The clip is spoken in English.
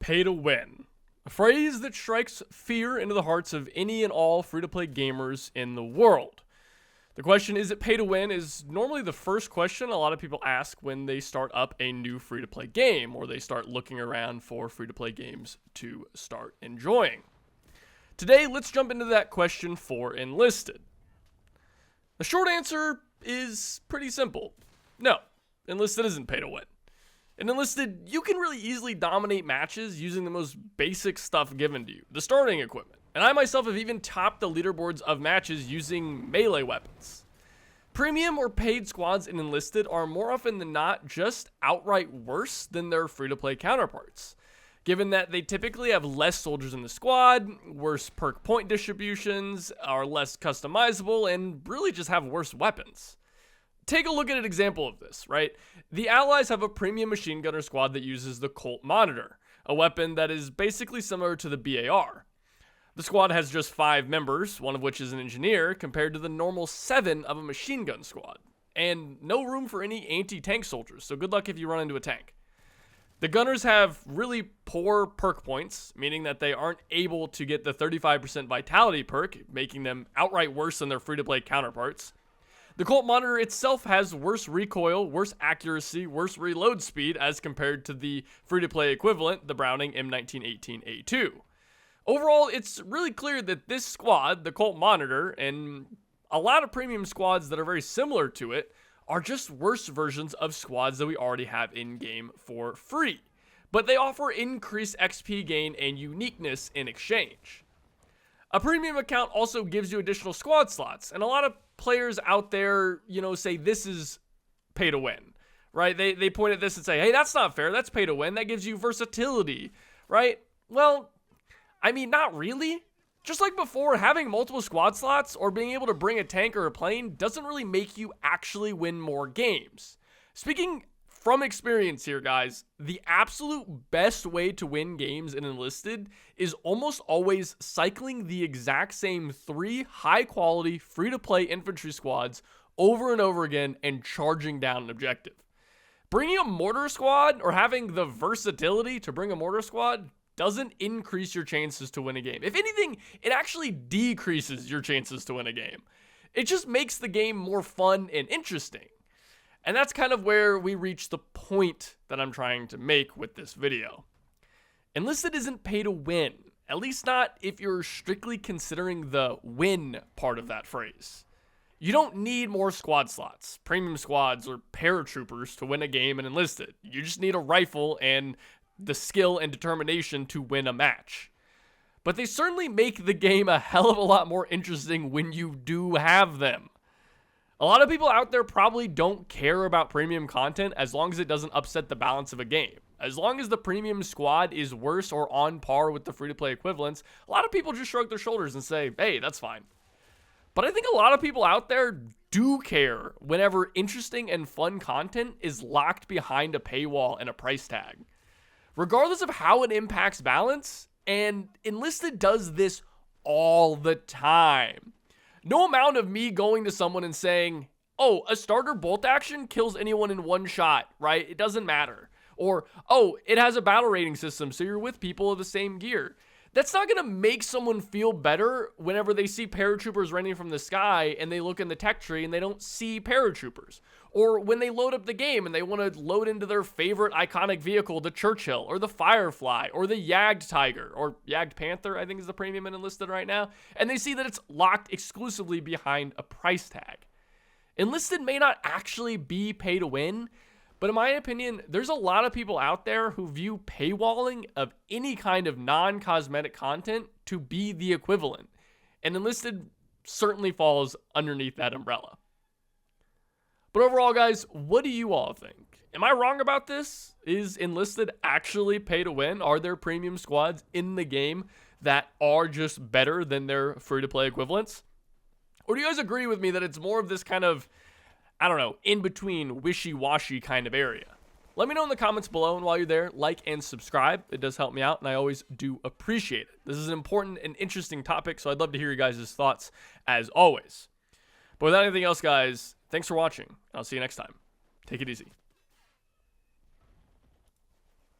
Pay to win. A phrase that strikes fear into the hearts of any and all free-to-play gamers in the world. The question, is it pay to win, is normally the first question a lot of people ask when they start up a new free-to-play game, or they start looking around for free-to-play games to start enjoying. Today, let's jump into that question for Enlisted. The short answer is pretty simple. No, Enlisted isn't pay to win. In Enlisted, you can really easily dominate matches using the most basic stuff given to you, the starting equipment. And I myself have even topped the leaderboards of matches using melee weapons. Premium or paid squads in Enlisted are more often than not just outright worse than their free-to-play counterparts, given that they typically have less soldiers in the squad, worse perk point distributions, are less customizable, and really just have worse weapons. Take a look at an example of this, right? The Allies have a premium machine gunner squad that uses the Colt Monitor, a weapon that is basically similar to the BAR. The squad has just 5 members, one of which is an engineer, compared to the normal 7 of a machine gun squad, and no room for any anti-tank soldiers, so good luck if you run into a tank. The gunners have really poor perk points, meaning that they aren't able to get the 35% vitality perk, making them outright worse than their free-to-play counterparts. The Colt Monitor itself has worse recoil, worse accuracy, worse reload speed as compared to the free-to-play equivalent, the Browning M1918A2. Overall, it's really clear that this squad, the Colt Monitor, and a lot of premium squads that are very similar to it, are just worse versions of squads that we already have in-game for free. But they offer increased XP gain and uniqueness in exchange. A premium account also gives you additional squad slots, and a lot of players out there, say this is pay to win, right? They point at this and say, hey, that's not fair. That's pay to win. That gives you versatility, right? Well, I mean, not really. Just like before, having multiple squad slots or being able to bring a tank or a plane doesn't really make you actually win more games. Speaking from experience here, guys, the absolute best way to win games in Enlisted is almost always cycling the exact same 3 high-quality, free-to-play infantry squads over and over again and charging down an objective. Bringing a mortar squad or having the versatility to bring a mortar squad doesn't increase your chances to win a game. If anything, it actually decreases your chances to win a game. It just makes the game more fun and interesting. And that's kind of where we reach the point that I'm trying to make with this video. Enlisted isn't pay to win, at least not if you're strictly considering the win part of that phrase. You don't need more squad slots, premium squads, or paratroopers to win a game in Enlisted. You just need a rifle and the skill and determination to win a match. But they certainly make the game a hell of a lot more interesting when you do have them. A lot of people out there probably don't care about premium content as long as it doesn't upset the balance of a game. As long as the premium squad is worse or on par with the free-to-play equivalents, a lot of people just shrug their shoulders and say, hey, that's fine. But I think a lot of people out there do care whenever interesting and fun content is locked behind a paywall and a price tag. Regardless of how it impacts balance, and Enlisted does this all the time. No amount of me going to someone and saying, oh, a starter bolt action kills anyone in one shot, right? It doesn't matter. Or, oh, it has a battle rating system, so you're with people of the same gear. That's not going to make someone feel better whenever they see paratroopers raining from the sky and they look in the tech tree and they don't see paratroopers. Or when they load up the game and they want to load into their favorite iconic vehicle, the Churchill, or the Firefly, or the Yagged Tiger, or Yagged Panther, I think is the premium and Enlisted right now, and they see that it's locked exclusively behind a price tag. Enlisted may not actually be pay to win, but in my opinion, there's a lot of people out there who view paywalling of any kind of non-cosmetic content to be the equivalent, and Enlisted certainly falls underneath that umbrella. But overall, guys, what do you all think? Am I wrong about this? Is Enlisted actually pay to win? Are there premium squads in the game that are just better than their free-to-play equivalents? Or do you guys agree with me that it's more of this kind of, I don't know, in-between, wishy-washy kind of area? Let me know in the comments below, and while you're there, like and subscribe. It does help me out, and I always do appreciate it. This is an important and interesting topic, so I'd love to hear your guys' thoughts as always. But without anything else, guys, thanks for watching. I'll see you next time. Take it easy.